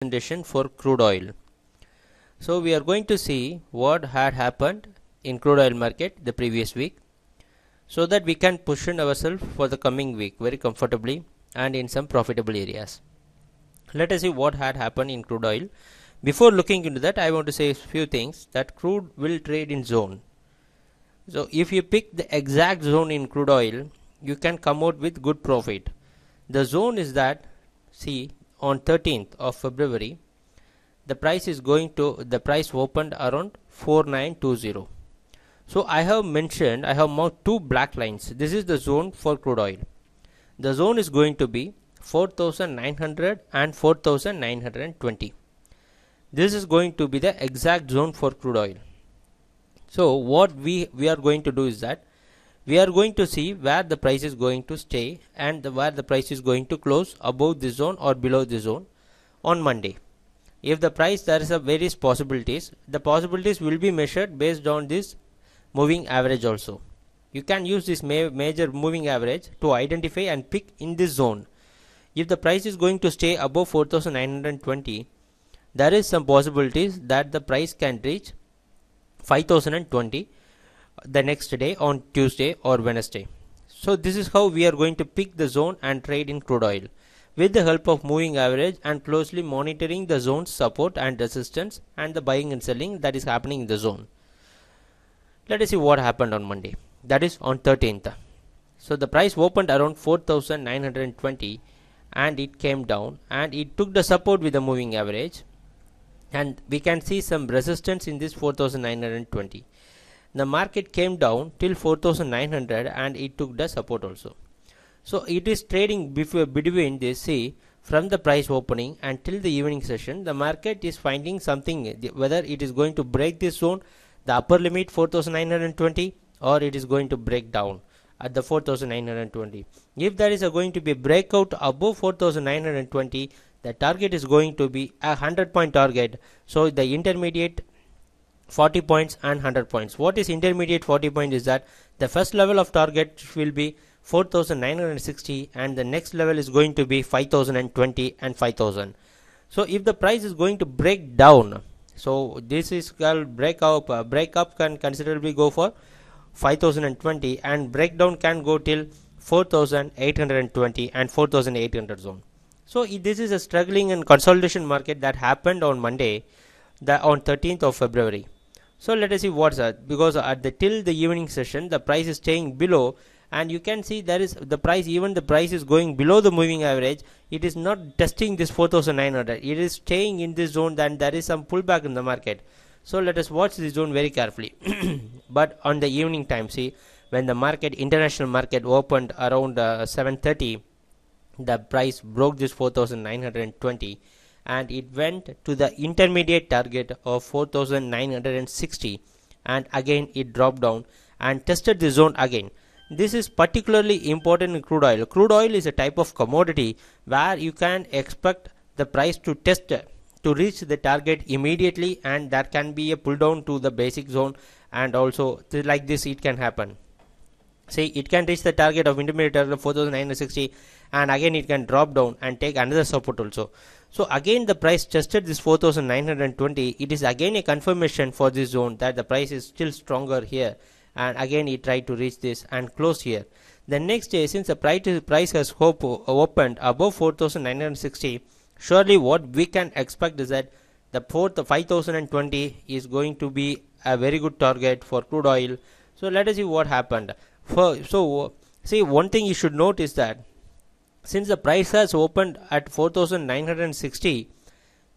presentation for crude oil. So we are going to see what had happened in crude oil market the previous week, so that we can position ourselves for the coming week very comfortably and in some profitable areas. Let us see what had happened in crude oil. Before looking into that, I want to say a few things. That crude will trade in zone. So if you pick the exact zone in crude oil, you can come out with good profit. The zone is that, see, on 13th of February, the price opened around 4920. So I have marked two black lines. This is the zone for crude oil. The zone is going to be 4900 and 4920. This is going to be the exact zone for crude oil. So what we are going to do is that we are going to see where the price is going to stay and where the price is going to close above this zone or below this zone on Monday. If the price, there is a various possibilities. The possibilities will be measured based on this moving average also. You can use this major moving average to identify and pick in this zone. If the price is going to stay above 4920, there is some possibilities that the price can reach 5020 the next day on Tuesday or Wednesday. So this is how we are going to pick the zone and trade in crude oil, with the help of moving average and closely monitoring the zone's support and resistance and the buying and selling that is happening in the zone. Let us see what happened on Monday, that is on 13th. So the price opened around 4920 and it came down and it took the support with the moving average, and we can see some resistance in this 4920. The market came down till 4900 and it took the support also. So it is trading between this, see, from the price opening until the evening session. The market is finding something, whether it is going to break this zone, the upper limit 4920, or it is going to break down at the 4920. If there is going to be a breakout above 4920, the target is going to be a 100-point target. So the intermediate 40 points and 100 points. What is intermediate 40 points is that the first level of target will be 4960 and the next level is going to be 5020 and 5000. So if the price is going to break down, so this is called breakup can considerably go for 5020 and breakdown can go till 4820 and 4800 zone. So this is a struggling and consolidation market that happened on Monday, on 13th of February. So let us see what's that, because at the till the evening session the price is staying below, and you can see there is the price is going below the moving average. It is not testing this 4900. It is staying in this zone, then there is some pullback in the market. So let us watch this zone very carefully. But on the evening time, see, when the international market opened around 7:30, the price broke this 4920 and it went to the intermediate target of 4960, and again it dropped down and tested the zone again. This is particularly important in crude oil. Crude oil is a type of commodity where you can expect the price to test to reach the target immediately, and there can be a pull down to the basic zone, and also like this it can happen. See, it can reach the target of intermediate target of 4960 and again it can drop down and take another support also. So again the price tested this 4920. It is again a confirmation for this zone that the price is still stronger here, and again it tried to reach this and close here. The next day, since the price has opened above 4960, surely what we can expect is that the 5020 is going to be a very good target for crude oil. So let us see what happened. See, one thing you should note is that since the price has opened at 4960,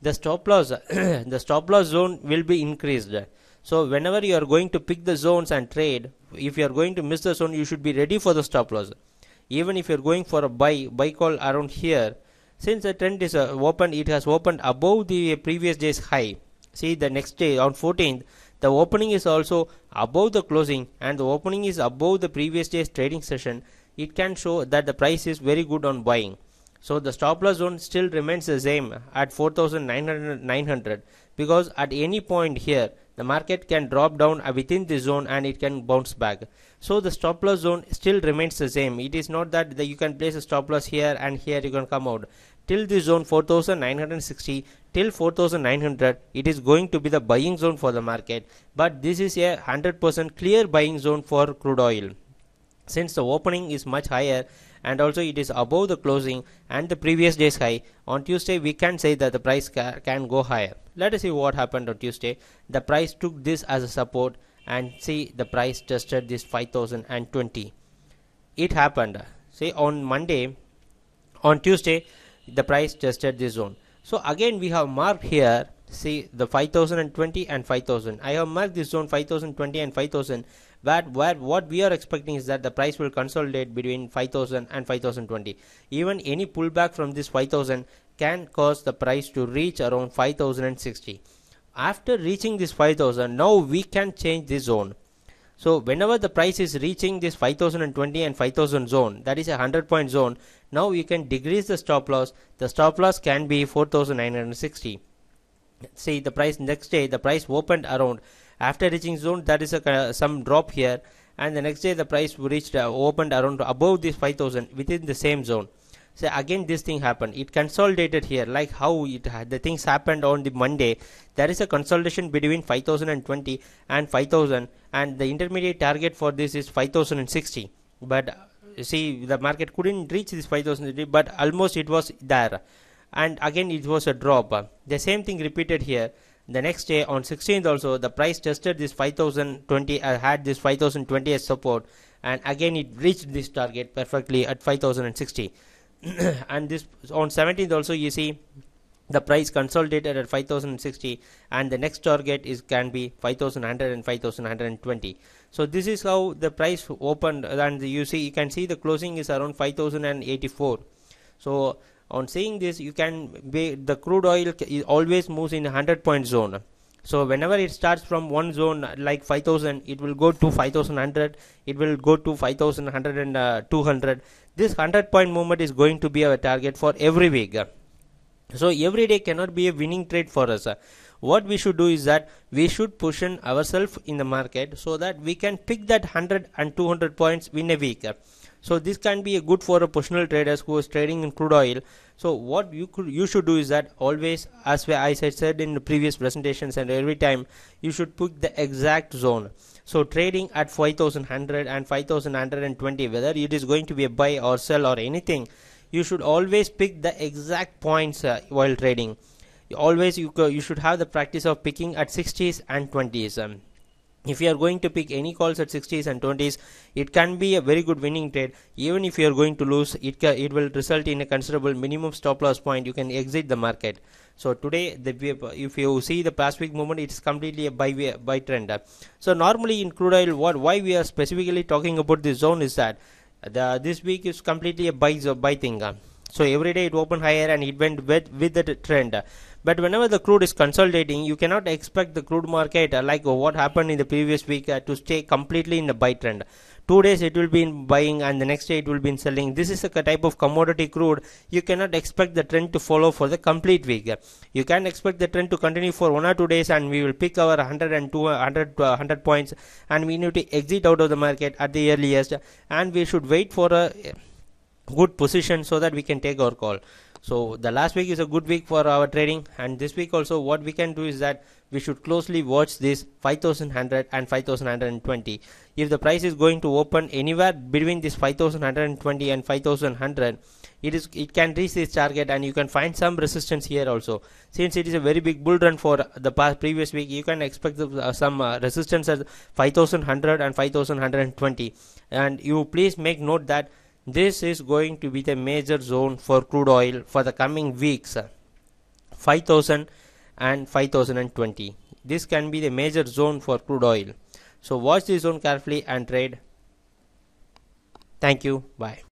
the stop loss the stop loss zone will be increased. So whenever you are going to pick the zones and trade, if you are going to miss the zone, you should be ready for the stop loss. Even if you are going for a buy call around here, since the trend is it has opened above the previous day's high. See, the next day on 14th, the opening is also above the closing and the opening is above the previous day's trading session. It can show that the price is very good on buying. So the stop loss zone still remains the same at 4900, because at any point here the market can drop down within this zone and it can bounce back. So the stop loss zone still remains the same. It is not that you can place a stop loss here and here you can come out. till this zone 4960 till 4900, it is going to be the buying zone for the market, but this is a 100% clear buying zone for crude oil. Since the opening is much higher and also it is above the closing and the previous day's high, on Tuesday we can say that the price can go higher. Let us see what happened on Tuesday. The price took this as a support, and see the price tested this 5020. It happened. See, on Monday, on Tuesday, the price tested this zone. So again we have marked here, see the 5020 and 5000. I have marked this zone 5020 and 5000, but what we are expecting is that the price will consolidate between 5000 and 5020. Even any pullback from this 5000 can cause the price to reach around 5060. After reaching this 5000, now we can change this zone. So whenever the price is reaching this 5020 and 5000 zone, that is a 100-point zone, now you can decrease the stop loss. The stop loss can be 4960. See the price next day, the price opened around, after reaching zone, that is a some drop here, and the next day the price reached opened around above this 5000 within the same zone. So again this thing happened, it consolidated here, like how the things happened on the Monday. There is a consolidation between 5020 and 5000, and the intermediate target for this is 5060, but see the market couldn't reach this 5000, but almost it was there, and again it was a drop. The same thing repeated here. The next day on 16th also, the price tested this 5020, had this 5020 as support, and again it reached this target perfectly at 5060. And this on 17th also, you see the price consolidated at 5060, and the next target is can be 5100 and 5120. So this is how the price opened, and you can see the closing is around 5084. So on seeing this, you can be the crude oil always moves in a 100-point zone. So whenever it starts from one zone like 5000, it will go to 5100, it will go to 5100 and 200. This 100-point movement is going to be our target for every week. So every day cannot be a winning trade for us. What we should do is that we should position ourselves in the market so that we can pick that 100 and 200 points in a week. So this can be a good for a positional traders who is trading in crude oil. So what you should do is that always, as I said in the previous presentations, and every time you should pick the exact zone. So trading at 5100 and 5120, whether it is going to be a buy or sell or anything, you should always pick the exact points while trading. Always you should have the practice of picking at 60s and 20s. If you are going to pick any calls at 60s and 20s, it can be a very good winning trade. Even if you are going to lose, it will result in a considerable minimum stop loss point. You can exit the market. So today, if you see the past week movement, it is completely a buy trend. So normally in crude oil, why we are specifically talking about this zone is that this week is completely a buy thing. So every day it opened higher and it went with the trend. But whenever the crude is consolidating, you cannot expect the crude market like what happened in the previous week to stay completely in the buy trend. 2 days it will be in buying, and the next day it will be in selling. This is a type of commodity crude. You cannot expect the trend to follow for the complete week. You can expect the trend to continue for 1 or 2 days, and we will pick our 100 and 200 points, and we need to exit out of the market at the earliest, and we should wait for a good position so that we can take our call. So the last week is a good week for our trading, and this week also what we can do is that we should closely watch this 5100 and 5120. If the price is going to open anywhere between this 5120 and 5100, it can reach this target, and you can find some resistance here also. Since it is a very big bull run for the previous week, you can expect some resistance at 5100 and 5120, and you please make note that this is going to be the major zone for crude oil for the coming weeks, 5000 and 5020. This can be the major zone for crude oil. So watch this zone carefully and trade. Thank you. Bye.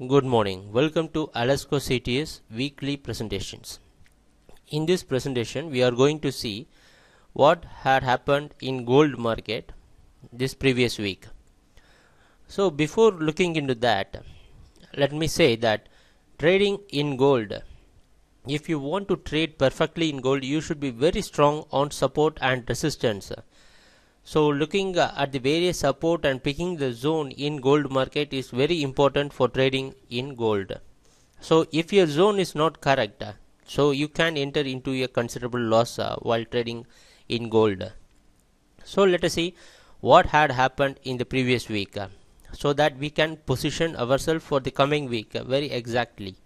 Good morning. Welcome to Alasco CTS weekly presentations. In this presentation, we are going to see what had happened in gold market this previous week. So before looking into that, let me say that trading in gold, if you want to trade perfectly in gold, you should be very strong on support and resistance. So looking at the various support and picking the zone in gold market is very important for trading in gold. So if your zone is not correct, so you can enter into a considerable loss while trading in gold. So let us see what had happened in the previous week, so that we can position ourselves for the coming week very exactly.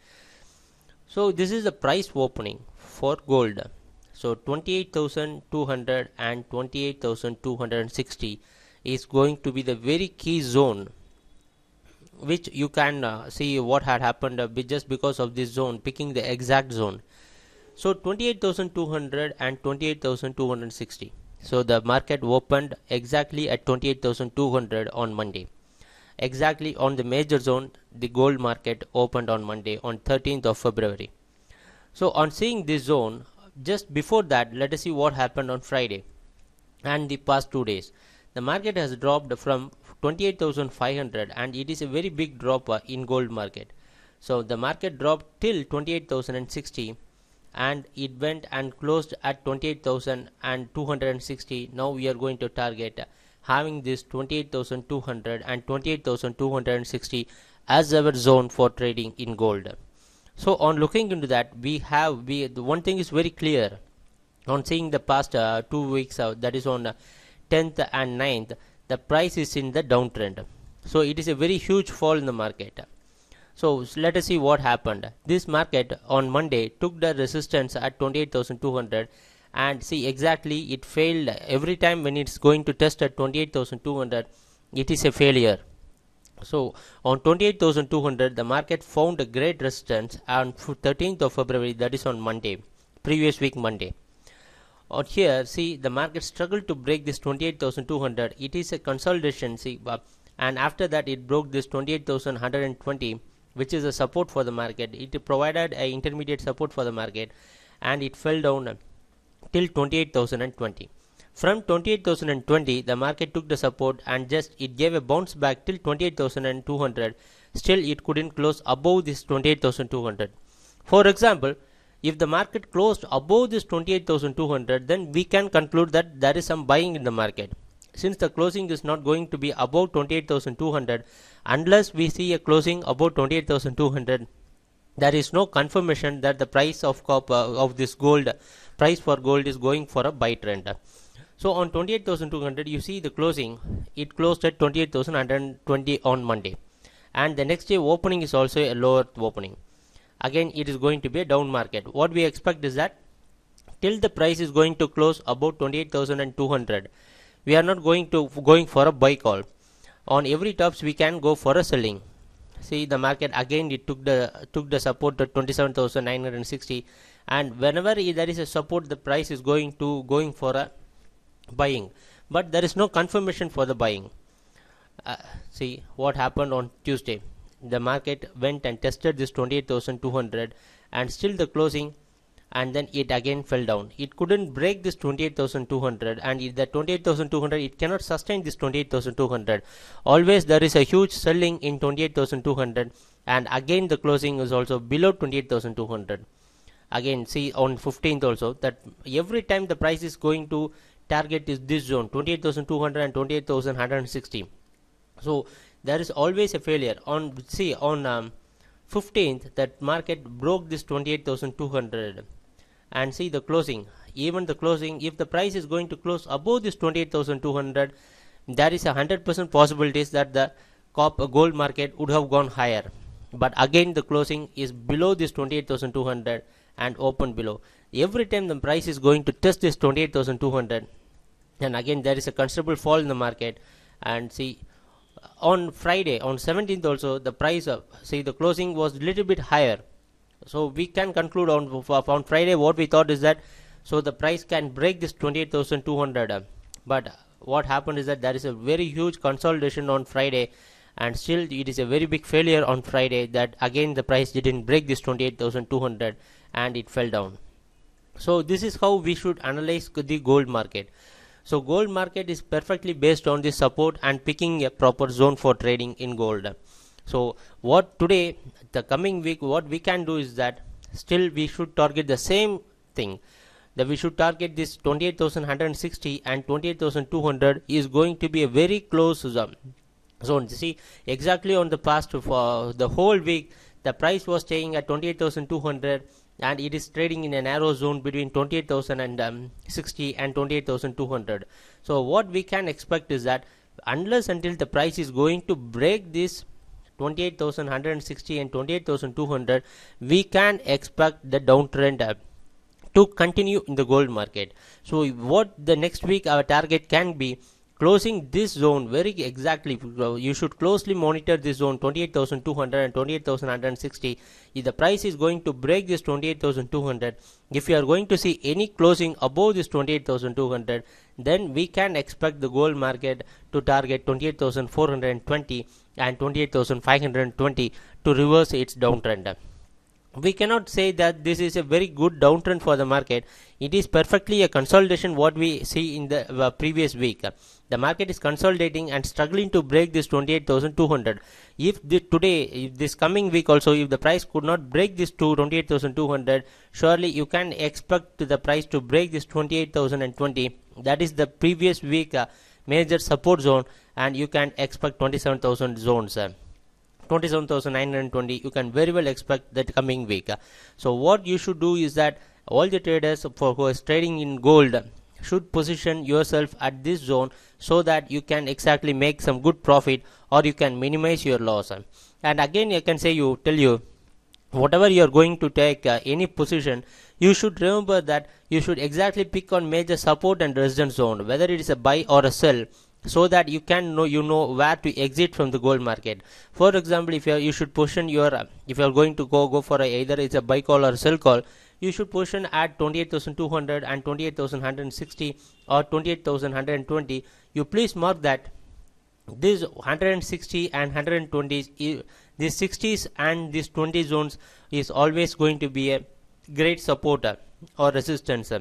So this is the price opening for gold. So 28,200 and 28,260 is going to be the very key zone, which you can see what had happened just because of this zone, picking the exact zone. So 28,200 and 28,260. So the market opened exactly at 28,200 on Monday. Exactly on the major zone, the gold market opened on Monday on 13th of February. So on seeing this zone, just before that, let us see what happened on Friday and the past 2 days. The market has dropped from 28,500 and it is a very big drop in gold market. So the market dropped till 28,060 and it went and closed at 28,260. Now we are going to target having this 28,200 and 28,260 as our zone for trading in gold. So on looking into that, the one thing is very clear on seeing the past 2 weeks that is on 10th and 9th, the price is in the downtrend. So it is a very huge fall in the market. So let us see what happened. This market on Monday took the resistance at 28,200 and see exactly it failed every time when it's going to test at 28,200. It is a failure. So on 28,200 the market found a great resistance on 13th of February, that is on Monday, previous week Monday. On here, see, the market struggled to break this 28,200. It is a consolidation, see, and after that it broke this 28,120, which is a support for the market. It provided a intermediate support for the market and it fell down till 28,020. From 28,020 the market took the support and just it gave a bounce back till 28,200. Still it couldn't close above this 28,200. For example, if the market closed above this 28,200, then we can conclude that there is some buying in the market. Since the closing is not going to be above 28,200, unless we see a closing above 28,200, there is no confirmation that the price of this gold, price for gold is going for a buy trend. So on 28,200 you see the closing, it closed at 28,120 on Monday, and the next day opening is also a lower opening. Again it is going to be a down market. What we expect is that till the price is going to close about 28,200, we are not going for a buy call. On every tops we can go for a selling. See, the market again it took the support at 27,960, and whenever there is a support the price is going for a buying, but there is no confirmation for the buying. See what happened on Tuesday. The market went and tested this 28,200 and still the closing, and then it again fell down. It couldn't break this 28,200, and the 28,200 it cannot sustain this 28,200. Always there is a huge selling in 28,200, and again the closing is also below 28,200. Again see on 15th also that every time the price is going to target is this zone 28,200 and 28,160. So there is always a failure. On 15th that market broke this 28,200, and see the closing, even the closing, if the price is going to close above this 28,200, there is 100% possibilities that the gold market would have gone higher, but again the closing is below this 28,200 and open below. Every time the price is going to test this 28,200, and again there is a considerable fall in the market. And see on Friday on 17th also the price the closing was little bit higher. So we can conclude on Friday what we thought is that so the price can break this 28,200, but what happened is that there is a very huge consolidation on Friday, and still it is a very big failure on Friday, that again the price didn't break this 28,200 and it fell down. So this is how we should analyze the gold market. So gold market is perfectly based on the support and picking a proper zone for trading in gold. So what today, the coming week, what we can do is that still we should target the same thing, that we should target this 28,160 and 28,200 is going to be a very close zone. So see exactly on the past for the whole week the price was staying at 28,200 and it is trading in a narrow zone between 28,060 and 28,200. So what we can expect is that unless until the price is going to break this 28,160 and 28,200, we can expect the downtrend to continue in the gold market. So what the next week our target can be closing this zone very exactly. You should closely monitor this zone 28,200 and 28,160. If the price is going to break this 28,200, if you are going to see any closing above this 28,200, then we can expect the gold market to target 28,420 and 28,520 to reverse its downtrend. We cannot say that this is a very good downtrend for the market. It is perfectly a consolidation what we see in the previous week. The market is consolidating and struggling to break this 28,200. If this coming week also, if the price could not break this to 28,200, surely you can expect the price to break this 28,020. That is the previous week major support zone, and you can expect 27,000 zones. 27,920 you can very well expect that coming week. So what you should do is that all the traders who is trading in gold should position yourself at this zone so that you can exactly make some good profit or you can minimize your loss. And again I can say tell you whatever you are going to take any position, you should remember that you should exactly pick on major support and resistance zone, whether it is a buy or a sell, so that you can know where to exit from the gold market. For example, if you should position if you are going to go for either it's a buy call or a sell call, you should position at 28,200 and 28,160 or 28,120. You please mark that this 160 and 120, these 60s and these 20 zones is always going to be a great supporter or resistance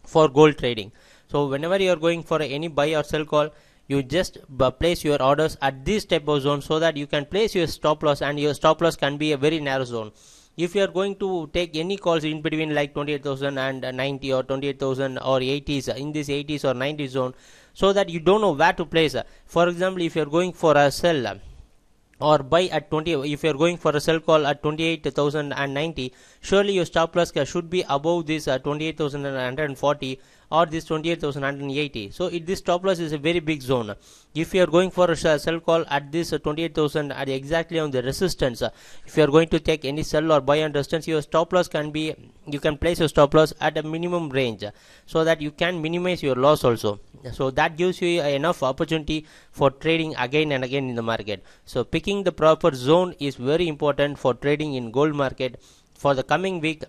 for gold trading. So whenever you are going for any buy or sell call, you just place your orders at this type of zone so that you can place your stop loss, and your stop loss can be a very narrow zone. If you are going to take any calls in between like 28,000 and 90 or 28,000 or 80s, in this 80s or 90s zone, so that you don't know where to place. For example, if you are going for a sell or buy at 20, if you are going for a sell call at 28,090, surely your stop loss should be above this 28,140 or this 28,180. So this stop loss is a very big zone. If you are going for a sell call at this 28,000 at exactly on the resistance, if you are going to take any sell or buy on resistance, your stop loss can be, you can place your stop loss at a minimum range so that you can minimize your loss also. So that gives you enough opportunity for trading again and again in the market. So picking the proper zone is very important for trading in gold market. For the coming week,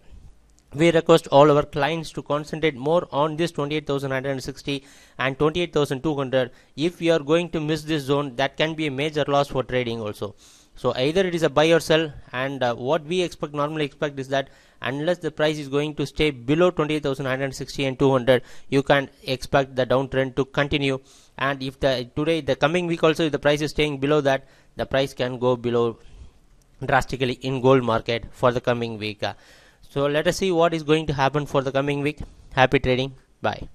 we request all our clients to concentrate more on this 28,160 and 28,200. If you are going to miss this zone, that can be a major loss for trading also. So either it is a buy or sell, and what we normally expect is that unless the price is going to stay below 28,160 and 200, you can expect the downtrend to continue. And if the coming week also, if the price is staying below that, the price can go below drastically in gold market for the coming week. So let us see what is going to happen for the coming week. Happy trading. Bye.